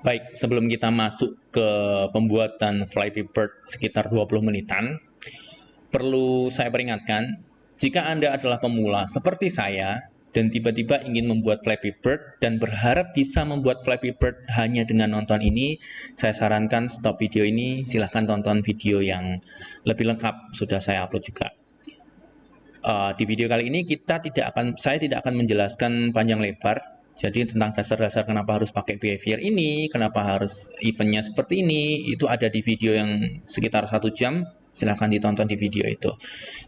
Baik, sebelum kita masuk ke pembuatan Flappy Bird sekitar 20 menitan, perlu saya peringatkan, jika Anda adalah pemula seperti saya, dan tiba-tiba ingin membuat Flappy Bird dan berharap bisa membuat Flappy Bird hanya dengan nonton ini, saya sarankan stop video ini, silahkan tonton video yang lebih lengkap, sudah saya upload juga. Di video kali ini saya tidak akan menjelaskan panjang lebar, jadi tentang dasar-dasar kenapa harus pakai behavior ini, kenapa harus eventnya seperti ini, itu ada di video yang sekitar 1 jam, silahkan ditonton di video itu.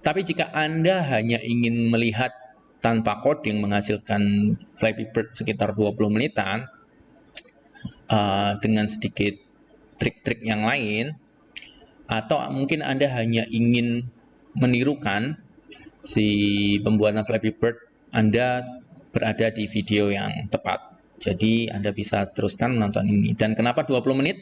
Tapi jika Anda hanya ingin melihat tanpa coding menghasilkan Flappy Bird sekitar 20 menitan, dengan sedikit trik-trik yang lain, atau mungkin Anda hanya ingin menirukan si pembuatan Flappy Bird, Anda berada di video yang tepat. Jadi Anda bisa teruskan menonton ini. Dan kenapa 20 menit?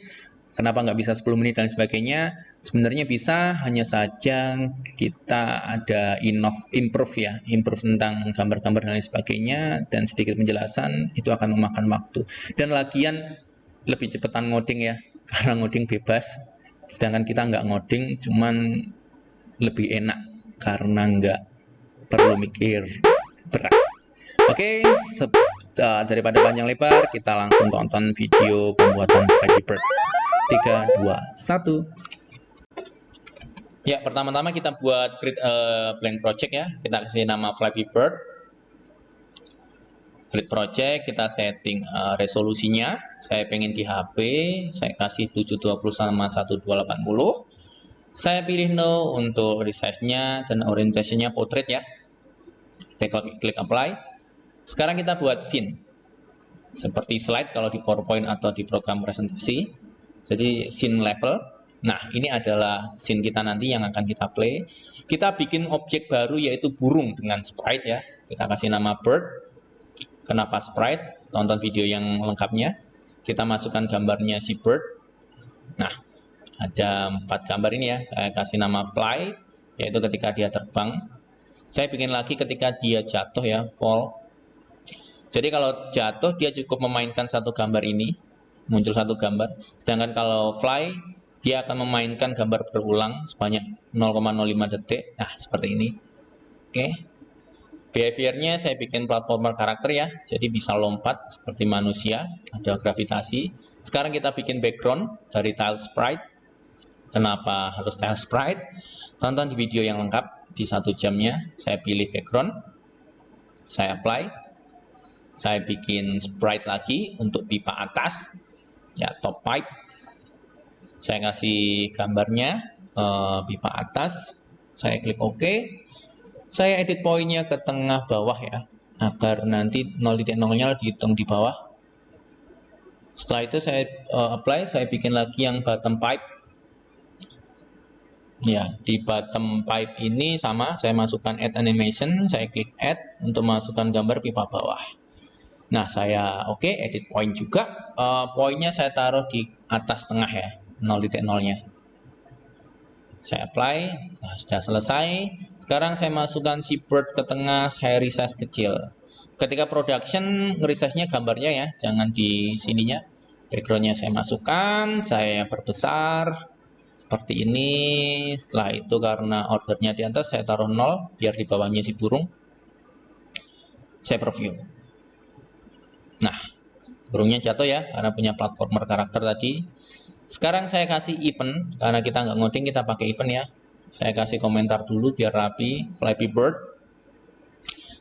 Kenapa nggak bisa 10 menit dan sebagainya? Sebenarnya bisa, hanya saja kita ada improve ya, improve tentang gambar-gambar dan lain sebagainya, dan sedikit penjelasan, itu akan memakan waktu. Dan lagian lebih cepetan ngoding ya, karena ngoding bebas, sedangkan kita nggak ngoding, cuman lebih enak karena nggak perlu mikir berat. Oke, daripada panjang lebar, kita langsung tonton video pembuatan Flappy Bird. 3, 2, 1. Ya, pertama-tama kita buat create blank project ya. Kita kasih nama Flappy Bird. Create project, kita setting resolusinya. Saya pengen di HP, saya kasih 720 sama 1280. Saya pilih no untuk resize-nya dan orientasinya portrait ya. Kita klik apply. Sekarang kita buat scene. Seperti slide kalau di PowerPoint atau di program presentasi. Jadi scene level. Nah, ini adalah scene kita nanti yang akan kita play. Kita bikin objek baru yaitu burung dengan sprite ya. Kita kasih nama bird. Kenapa sprite? Tonton video yang lengkapnya. Kita masukkan gambarnya si bird. Nah, ada 4 gambar ini ya, saya kasih nama fly, yaitu ketika dia terbang. Saya bikin lagi ketika dia jatuh ya, fall. Jadi kalau jatuh, dia cukup memainkan satu gambar ini, muncul satu gambar. Sedangkan kalau fly, dia akan memainkan gambar berulang sebanyak 0,05 detik. Nah, seperti ini. Oke. Behaviornya saya bikin platformer karakter ya, jadi bisa lompat seperti manusia, ada gravitasi. Sekarang kita bikin background dari tile sprite. Kenapa harus tile sprite? Tonton di video yang lengkap di 1 jamnya. Saya pilih background, saya apply, saya bikin sprite lagi untuk pipa atas, ya top pipe. Saya kasih gambarnya pipa atas, saya klik OK. Saya edit poinnya ke tengah bawah ya, agar nanti 0.0-nya dihitung di bawah. Setelah itu saya apply, saya bikin lagi yang bottom pipe. Ya, di bottom pipe ini sama, saya masukkan add animation, saya klik add untuk masukkan gambar pipa bawah. Nah, saya oke, edit point juga. Poinnya saya taruh di atas tengah ya, 0.0-nya. Saya apply, nah sudah selesai. Sekarang saya masukkan si bird ke tengah, saya resize kecil. Ketika production, resize-nya gambarnya ya, jangan di sininya. Background-nya saya masukkan, saya perbesar. Seperti ini. Setelah itu karena ordernya di atas saya taruh 0 biar di bawahnya si burung. Saya preview. Nah, burungnya jatuh ya karena punya platformer karakter tadi. Sekarang saya kasih event karena kita nggak ngoding, kita pakai event ya. Saya kasih komentar dulu biar rapi. Flappy Bird.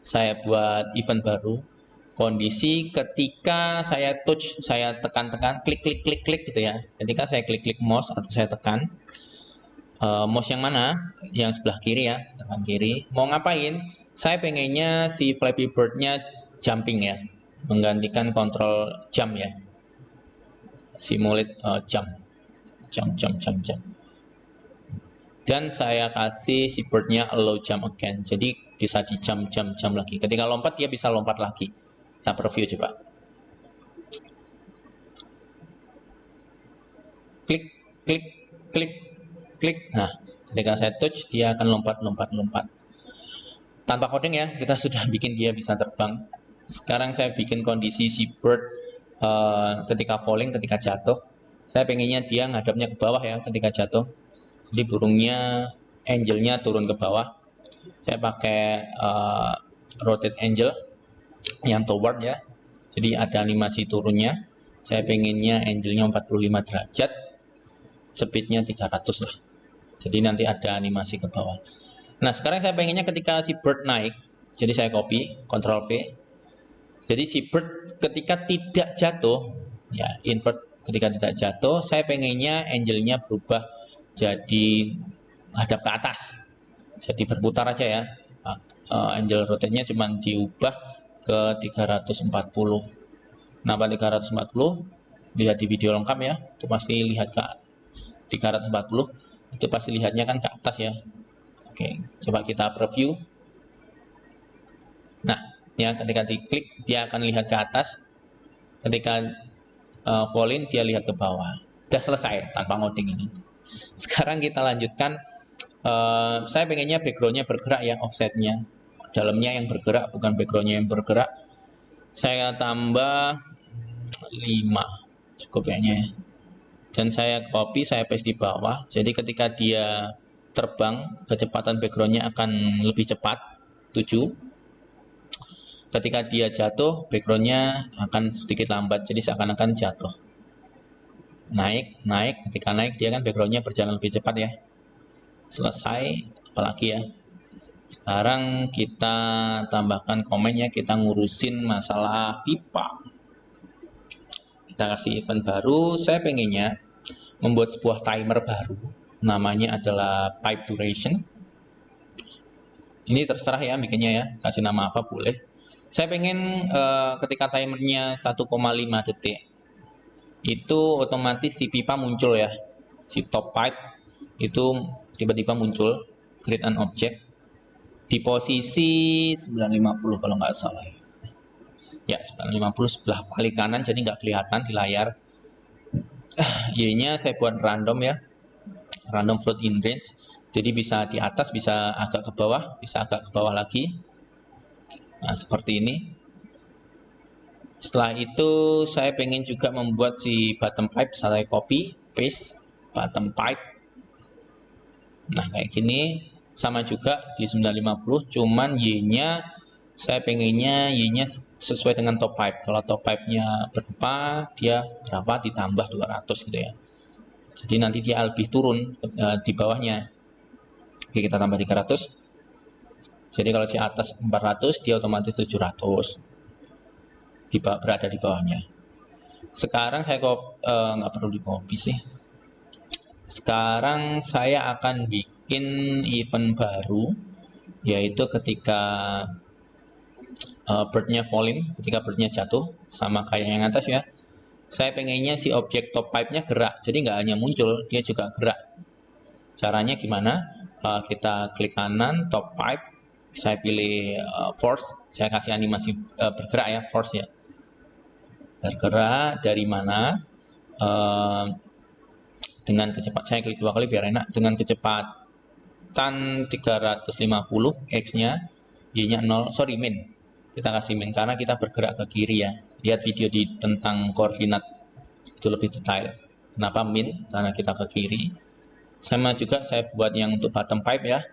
Saya buat event baru. Kondisi ketika saya touch, saya tekan-tekan, klik gitu ya. Ketika saya klik mouse atau saya tekan, mouse yang mana? Yang sebelah kiri ya, tekan kiri. Mau ngapain? Saya pengennya si Flappy Bird-nya jumping ya, menggantikan kontrol jump ya. Simulate jump. Dan saya kasih si bird-nya allow jump again. Jadi bisa di jump lagi. Ketika lompat dia bisa lompat lagi. Kita preview coba. Klik. Nah, ketika saya touch dia akan lompat. Tanpa coding ya, kita sudah bikin dia bisa terbang. Sekarang saya bikin kondisi si bird ketika falling, ketika jatuh. Saya pengennya dia ngadapnya ke bawah ya ketika jatuh. Jadi burungnya, angelnya turun ke bawah. Saya pakai rotate angel yang toward ya. Jadi ada animasi turunnya. Saya pengennya angelnya 45 derajat, speednya 300 lah. Jadi nanti ada animasi ke bawah. Nah sekarang saya pengennya ketika si bird naik, jadi saya copy, Ctrl V. Jadi si bird ketika tidak jatuh, ya invert ketika tidak jatuh, saya pengennya angelnya berubah jadi hadap ke atas. Jadi berputar aja ya. Angel rotate-nya cuma diubah ke 340. Kenapa 340? Lihat di video lengkap ya. Itu pasti lihat ke 340. Itu pasti lihatnya kan ke atas ya. Oke, coba kita preview. Nah, ya ketika diklik dia akan lihat ke atas. Ketika falling dia lihat ke bawah. Udah selesai tanpa ngoding ini. Sekarang kita lanjutkan. Saya pengennya backgroundnya bergerak ya, offsetnya. Dalamnya yang bergerak, bukan backgroundnya yang bergerak. Saya tambah 5. Cukup kayaknya ya. Dan saya copy, saya paste di bawah. Jadi ketika dia terbang, kecepatan backgroundnya akan lebih cepat, 7. Ketika dia jatuh, backgroundnya akan sedikit lambat, jadi seakan-akan jatuh. Naik, ketika naik dia kan backgroundnya berjalan lebih cepat ya. Selesai, apalagi ya. Sekarang kita tambahkan komennya, kita ngurusin masalah pipa. Kita kasih event baru, saya pengennya membuat sebuah timer baru. Namanya adalah pipe duration. Ini terserah ya bikinnya ya, kasih nama apa boleh. Saya pengen ketika timernya 1,5 detik, itu otomatis si pipa muncul ya. Si top pipe itu tiba-tiba muncul, create an object. Di posisi 950 kalau nggak salah ya 950 sebelah paling kanan, jadi nggak kelihatan di layar. Y-nya saya buat random ya, random float in range, jadi bisa di atas, bisa agak ke bawah, bisa agak ke bawah lagi. Nah seperti ini. Setelah itu saya pengen juga membuat si bottom pipe, saya copy paste bottom pipe. Nah kayak gini, sama juga di 950, cuman Y-nya saya pengennya Y-nya sesuai dengan top pipe. Kalau top pipe-nya berapa, dia berapa ditambah 200 gitu ya. Jadi nanti dia lebih turun di bawahnya. Oke, kita tambah 300. Jadi kalau si atas 400, dia otomatis 700. Berada di bawahnya. Sekarang saya nggak perlu di copy sih. Sekarang saya akan bikin event baru, yaitu ketika birdnya falling, ketika birdnya jatuh, sama kayak yang atas ya. Saya pengennya si objek top pipe-nya gerak, jadi nggak hanya muncul, dia juga gerak. Caranya gimana? Kita klik kanan, top pipe, saya pilih force, saya kasih animasi bergerak ya, force ya. Bergerak dari mana? Dengan kecepatan, saya klik 2 kali biar enak, dengan kecepatan 350 X-nya, Y-nya 0, sorry min, kita kasih min karena kita bergerak ke kiri ya. Lihat video tentang koordinat itu lebih detail. Kenapa min? Karena kita ke kiri. Sama juga saya buat yang untuk bottom pipe ya,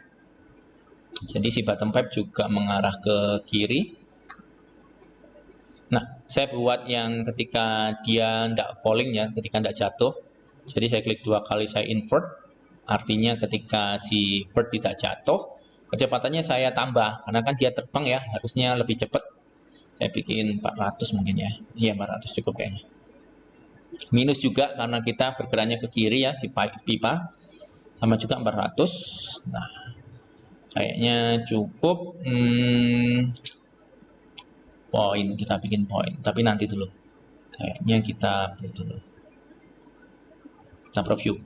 jadi si bottom pipe juga mengarah ke kiri. Nah saya buat yang ketika dia tidak falling ya, ketika tidak jatuh. Jadi saya klik 2 kali, saya invert, artinya ketika si bird tidak jatuh, kecepatannya saya tambah, karena kan dia terbang ya, harusnya lebih cepat. Saya bikin 400 mungkin ya, iya 400 cukup kayaknya. Minus juga karena kita bergeraknya ke kiri ya, si pipa, sama juga 400. Nah, kayaknya cukup. Poin, kita bikin poin, tapi nanti dulu. Kayaknya kita dulu. Kita preview.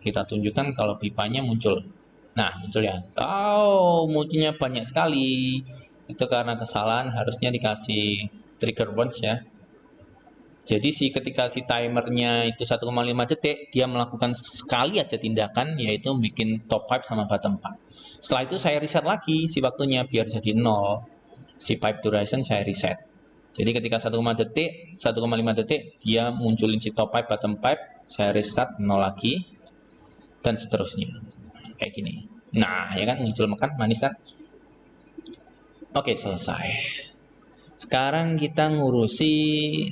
Kita tunjukkan kalau pipanya muncul. Nah, muncul ya. Oh, munculnya banyak sekali. Itu karena kesalahan, harusnya dikasih trigger once ya. Jadi ketika si timernya itu 1,5 detik, dia melakukan sekali aja tindakan, yaitu bikin top pipe sama bottom pipe. Setelah itu saya reset lagi si waktunya biar jadi 0. Si pipe duration saya reset. Jadi ketika 1,5 detik dia munculin si top pipe, bottom pipe, saya restart 0 lagi dan seterusnya. Kayak gini. Nah, ya kan muncul makan manis kan? Oke, selesai. Sekarang kita ngurusi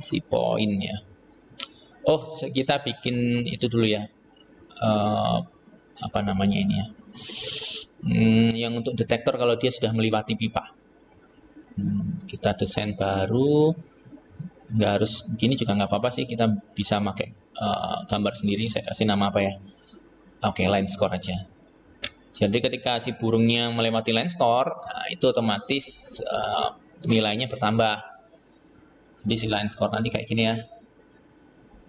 si poin ya. Oh, kita bikin itu dulu ya. Apa namanya ini ya? Yang untuk detektor kalau dia sudah melewati pipa. Kita desain baru, nggak harus gini juga nggak apa-apa sih, kita bisa pakai gambar sendiri. Saya kasih nama apa ya? Oke, line score aja. Jadi ketika si burungnya melewati line score, nah itu otomatis nilainya bertambah. Jadi si line score nanti kayak gini ya.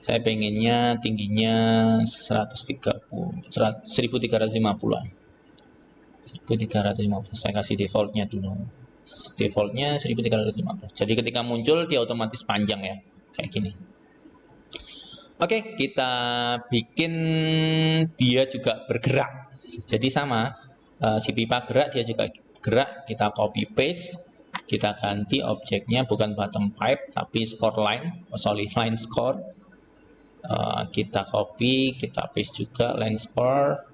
Saya pengennya tingginya 1350-an. 1350. Saya kasih defaultnya dulu. Defaultnya 1350. Jadi ketika muncul dia otomatis panjang ya, kayak gini. Oke, kita bikin dia juga bergerak. Jadi sama, si pipa gerak, dia juga gerak. Kita copy paste, kita ganti objeknya bukan bottom pipe tapi score line, line score. Kita copy, kita paste juga line score.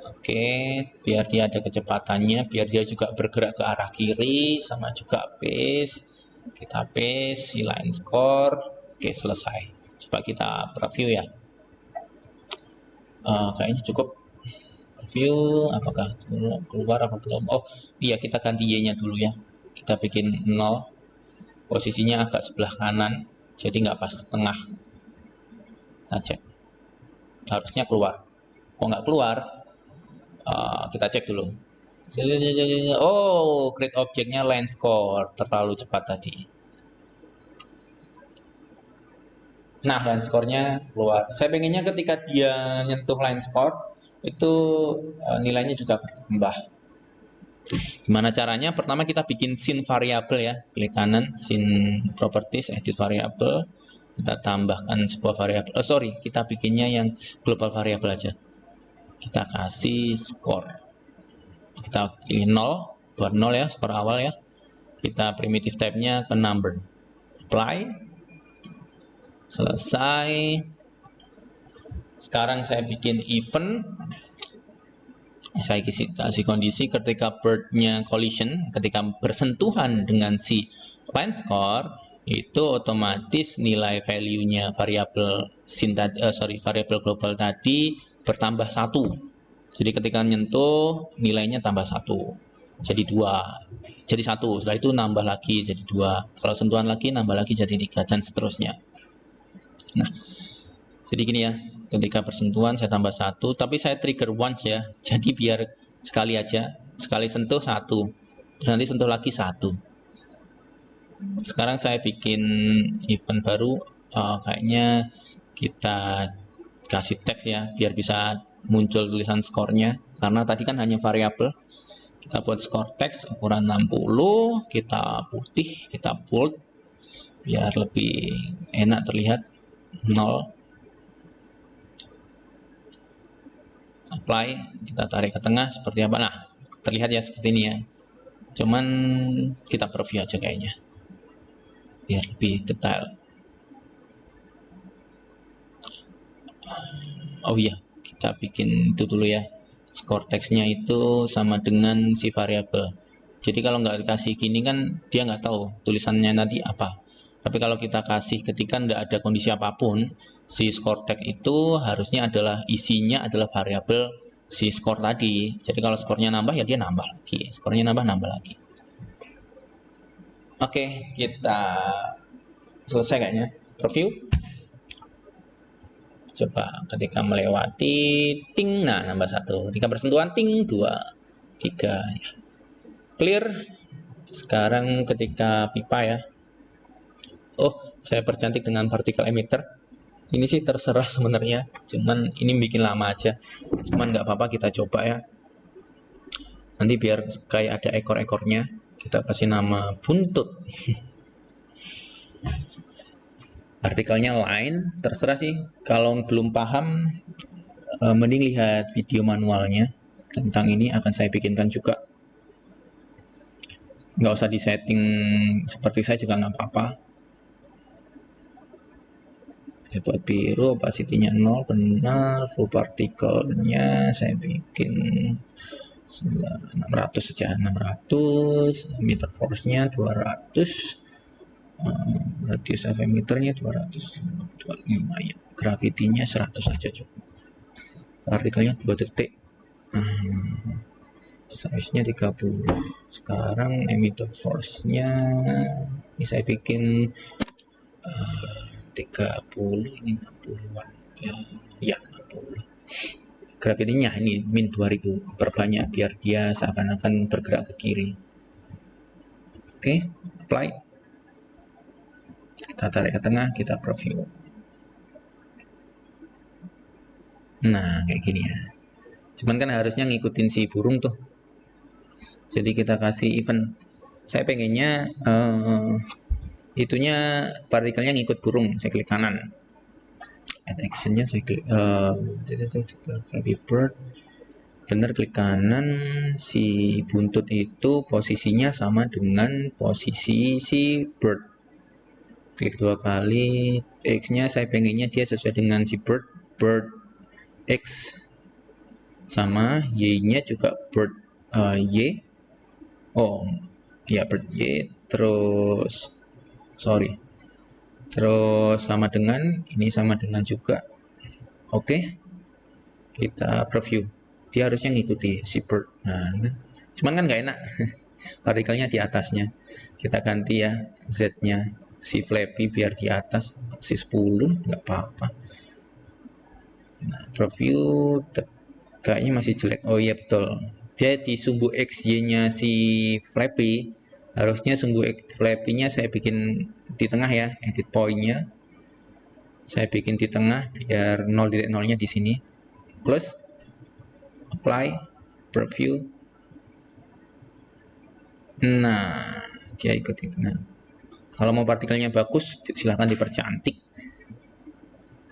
Oke, biar dia ada kecepatannya, biar dia juga bergerak ke arah kiri, sama juga paste. Kita paste si line score. Oke, selesai. Coba kita preview ya. Kayaknya cukup. Preview, apakah keluar apa belum? Oh iya, kita ganti Y nya dulu ya. Kita bikin 0. Posisinya agak sebelah kanan, jadi nggak pas tengah. Kita cek. Harusnya keluar. Kok nggak keluar? Kita cek dulu. Oh, create objeknya line score terlalu cepat tadi. Nah, line score-nya keluar. Saya pengennya ketika dia nyentuh line score itu nilainya juga bertambah. Gimana caranya? Pertama kita bikin scene variable ya. Klik kanan, scene properties, edit variable. Kita tambahkan sebuah variabel. Kita bikinnya yang global variable aja. Kita kasih score. Kita pilih 0, buat 0 ya, skor awal ya. Kita primitive type-nya ke number. Apply. Selesai. Sekarang saya bikin event. Saya kasih kondisi ketika bird-nya collision, ketika bersentuhan dengan si line score, itu otomatis nilai value-nya variabel variabel global tadi bertambah 1. Jadi ketika nyentuh nilainya tambah 1. Jadi 2. Jadi 1. Setelah itu nambah lagi jadi 2. Kalau sentuhan lagi nambah lagi jadi 3 dan seterusnya. Nah, jadi gini ya, ketika bersentuhan saya tambah 1, tapi saya trigger once ya, jadi biar sekali aja, sekali sentuh 1, terus nanti sentuh lagi 1. Sekarang saya bikin event baru, kayaknya kita kasih teks ya, biar bisa muncul tulisan skornya, karena tadi kan hanya variabel. Kita buat skor teks ukuran 60, kita putih, kita bold, biar lebih enak terlihat. 0. Apply, kita tarik ke tengah seperti apa. Nah, terlihat ya seperti ini ya. Cuman kita preview aja kayaknya, biar lebih detail. Oh iya, kita bikin itu dulu ya. Skor teksnya itu sama dengan si variabel. Jadi kalau nggak dikasih gini kan dia nggak tahu tulisannya nanti apa. Tapi kalau kita kasih ketika nggak ada kondisi apapun, si skor teks itu harusnya adalah isinya adalah variabel si skor tadi. Jadi kalau skornya nambah ya dia nambah lagi, skornya nambah lagi. Oke, kita selesai kayaknya. Preview. Coba ketika melewati ting, nah nambah 1. Ketika bersentuhan ting 2, 3 ya. Clear. Sekarang ketika pipa ya. Oh, saya percantik dengan particle emitter. Ini sih terserah sebenarnya, cuman ini bikin lama aja. Cuman nggak apa-apa, kita coba ya. Nanti biar kayak ada ekor-ekornya, kita kasih nama buntut. Artikelnya line, terserah sih. Kalau belum paham, mending lihat video manualnya tentang ini, akan saya bikinkan juga. nggak usah disetting seperti saya juga nggak apa-apa. Saya buat biru, opacity-nya 0, benar. Full particle-nya saya bikin 600 saja, 600. Emitter force-nya 200. Radius of emitter-nya 225 ya. Gravity-nya 100 saja cukup. Partikelnya 2 detik. Size-nya 30. Sekarang emitter force-nya ini saya bikin 30, ini 60-an ya 60. Gravity-nya ini min 2000, perbanyak biar dia seakan-akan bergerak ke kiri. Oke, apply. Kita tarik ke tengah, kita preview. Nah, kayak gini ya. Cuman kan harusnya ngikutin si burung tuh. Jadi kita kasih event. Saya pengennya itunya partikelnya ngikut burung. Saya klik kanan. Add action-nya saya klik bird. Bener, klik kanan. Si buntut itu posisinya sama dengan posisi si bird. Klik 2 kali. X-nya saya pengennya dia sesuai dengan si bird. Bird X sama Y-nya juga bird Y. Oh ya, bird Y. Terus sama dengan ini, sama dengan juga. Oke, kita preview. Dia harusnya ngikuti si bird. Nah, cuman kan nggak enak. Partikelnya di atasnya. Kita ganti ya Z-nya si Flappy biar di atas, si 10 nggak apa-apa. Nah, preview kayaknya masih jelek. Oh iya betul, dia di sumbu XY-nya si Flappy. Harusnya sumbu Flappy-nya saya bikin di tengah ya, edit point-nya saya bikin di tengah biar 0.0-nya di sini. Close, apply, preview. Nah, dia ikut itu. Nah, kalau mau partikelnya bagus silahkan dipercantik.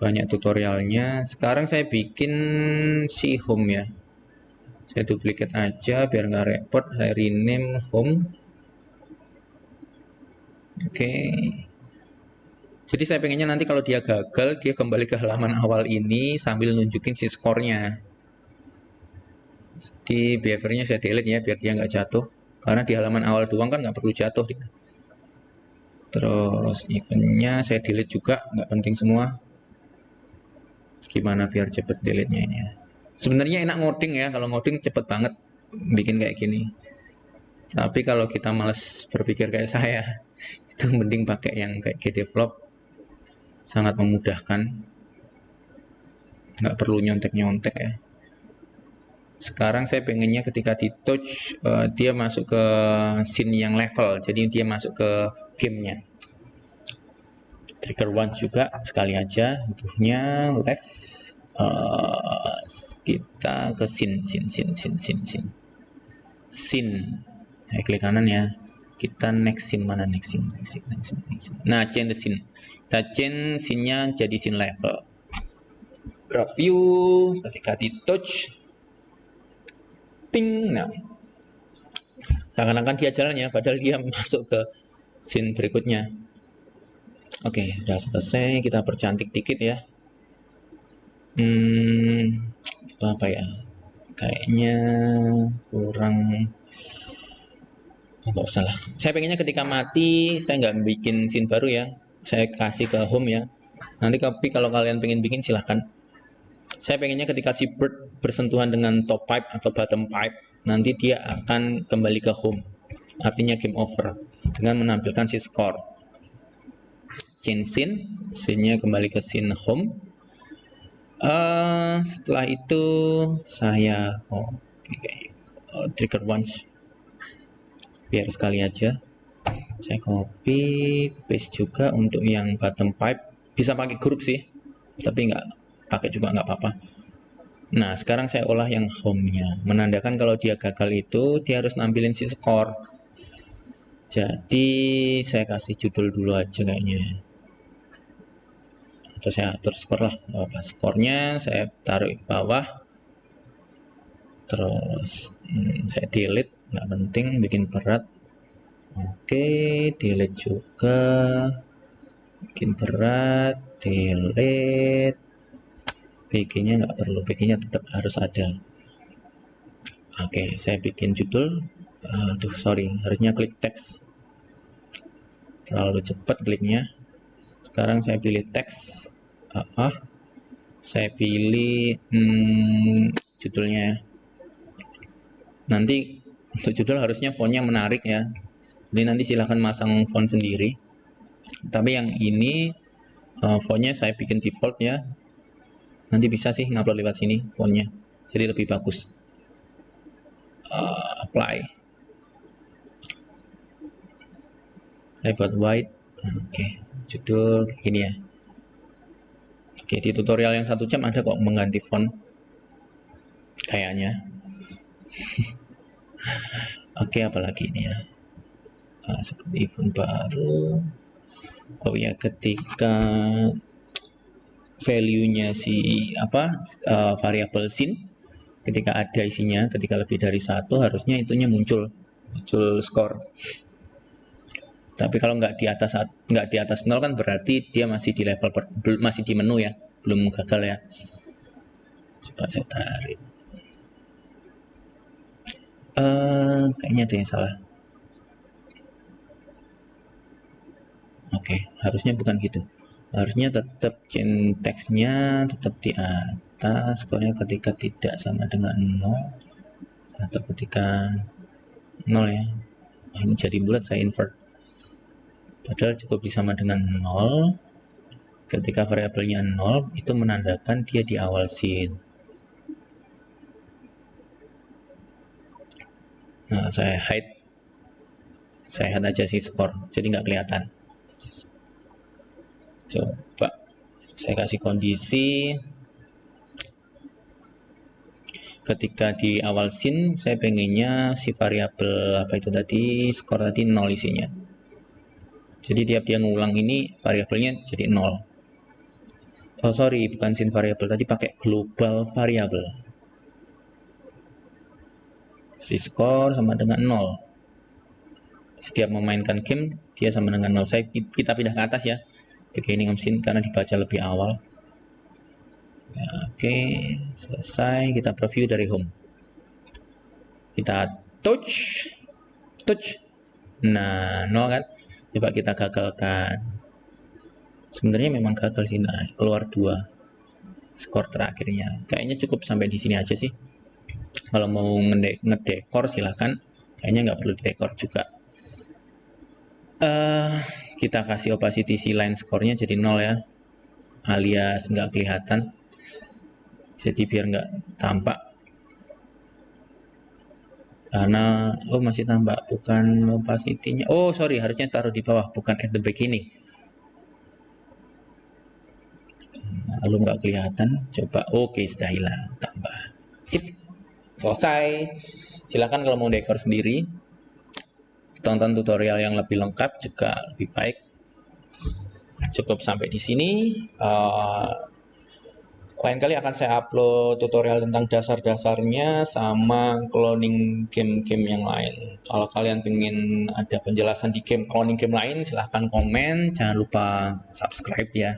Banyak tutorialnya. Sekarang saya bikin si home ya. Saya duplicate aja biar nggak repot. Saya rename home. Oke. Jadi saya pengennya nanti kalau dia gagal, dia kembali ke halaman awal ini sambil nunjukin si skornya. Jadi behaviornya saya delete ya biar dia nggak jatuh. Karena di halaman awal doang kan nggak perlu jatuh dia. Terus eventnya saya delete juga, nggak penting semua. Gimana biar cepet delete-nya ini ya. Sebenarnya enak ngoding ya, kalau ngoding cepet banget bikin kayak gini. Tapi kalau kita males berpikir kayak saya, itu mending pakai yang kayak gdevelop, sangat memudahkan, nggak perlu nyontek-nyontek ya. Sekarang saya pengennya ketika di touch dia masuk ke scene yang level, jadi dia masuk ke gamenya. Trigger once juga sekali aja, sentuhnya left, kita ke scene. Saya klik kanan ya, kita next scene. Mana next scene? Nah, change the scene. Kita change scene-nya jadi scene level. Preview ketika di touch, ting. Nah, seakan-akan dia jalan ya, padahal dia masuk ke scene berikutnya. Oke, sudah selesai. Kita percantik dikit ya. Itu apa ya? Kayaknya kurang. Nggak usah lah. Saya pengennya ketika mati, saya nggak bikin scene baru ya. Saya kasih ke home ya. Nanti tapi kalau kalian pengen bikin silahkan. Saya pengennya ketika si bird bersentuhan dengan top pipe atau bottom pipe, nanti dia akan kembali ke home. Artinya game over dengan menampilkan si score. Change scene, scene-nya kembali ke scene home. Setelah itu saya copy trigger once biar sekali aja. Saya copy paste juga untuk yang bottom pipe. Bisa pakai grup sih, tapi nggak pakai juga nggak apa-apa. Nah, sekarang saya olah yang home-nya, menandakan kalau dia gagal itu dia harus nampilin si skor. Jadi saya kasih judul dulu aja kayaknya, atau saya atur skor lah, apa skornya saya taruh ke bawah. Terus saya delete, nggak penting, bikin berat. Oke, delete juga. Bikin berat, delete. BG-nya nggak perlu, BG-nya tetap harus ada. Oke, saya bikin judul. Sorry, harusnya klik teks. Terlalu cepat kliknya. Sekarang saya pilih teks. Saya pilih judulnya. Nanti untuk judul harusnya fontnya menarik ya. Jadi nanti silahkan masang font sendiri. Tapi yang ini fontnya saya bikin default ya. Nanti bisa sih ngupload lewat sini fontnya. Jadi lebih bagus. Apply. Saya buat white. Oke, judul kayak gini ya. Oke, di tutorial yang 1 jam ada kok mengganti font. Kayaknya. Oke, apalagi ini ya. Seperti event baru. Oh ya, ketika value-nya variabel sin, ketika ada isinya, ketika lebih dari 1 harusnya itunya muncul skor. Tapi kalau nggak di atas 0 kan berarti dia masih di level masih di menu ya, belum gagal ya. Coba saya tarik. Kayaknya ada yang salah. Oke, harusnya bukan gitu. Harusnya tetap chain teksnya tetap di atas, skornya ketika tidak sama dengan 0 atau ketika 0 ya. Ini jadi bulat, saya invert. Padahal cukup disama dengan 0. Ketika variabelnya 0, itu menandakan dia di awal scene. Nah, saya hide aja sih skor, jadi nggak kelihatan. Coba saya kasih kondisi. Ketika di awal scene, saya pengennya si variabel apa itu tadi, skor tadi 0 isinya. Jadi tiap dia ngulang ini variabelnya jadi 0. Oh sorry, bukan scene variabel, tadi pakai global variabel. Si skor sama dengan 0. Setiap memainkan game, dia sama dengan 0. Kita pindah ke atas ya, beginning of scene, karena dibaca lebih awal. Ya, oke, selesai. Kita preview dari home. Kita touch. Nah, 0 kan? Coba kita gagalkan. Sebenarnya memang gagal sih, nah, keluar 2 skor terakhirnya. Kayaknya cukup sampai di sini aja sih. Kalau mau ngedekor silahkan. Kayaknya nggak perlu dekor juga. Kita kasih opacity si line skornya jadi 0 ya, alias nggak kelihatan. Jadi biar nggak tampak. Karena masih tampak, bukan opacity-nya. Oh sorry, harusnya taruh di bawah, bukan at the beginning. Lalu nggak kelihatan. Coba, oke, sudah hilang. Tambah. Sip, selesai. Silakan kalau mau dekor sendiri, tonton tutorial yang lebih lengkap juga lebih baik. Cukup sampai di sini. Lain kali akan saya upload tutorial tentang dasar-dasarnya sama cloning game-game yang lain. Kalau kalian pengen ada penjelasan di cloning game lain, silahkan komen. Jangan lupa subscribe ya.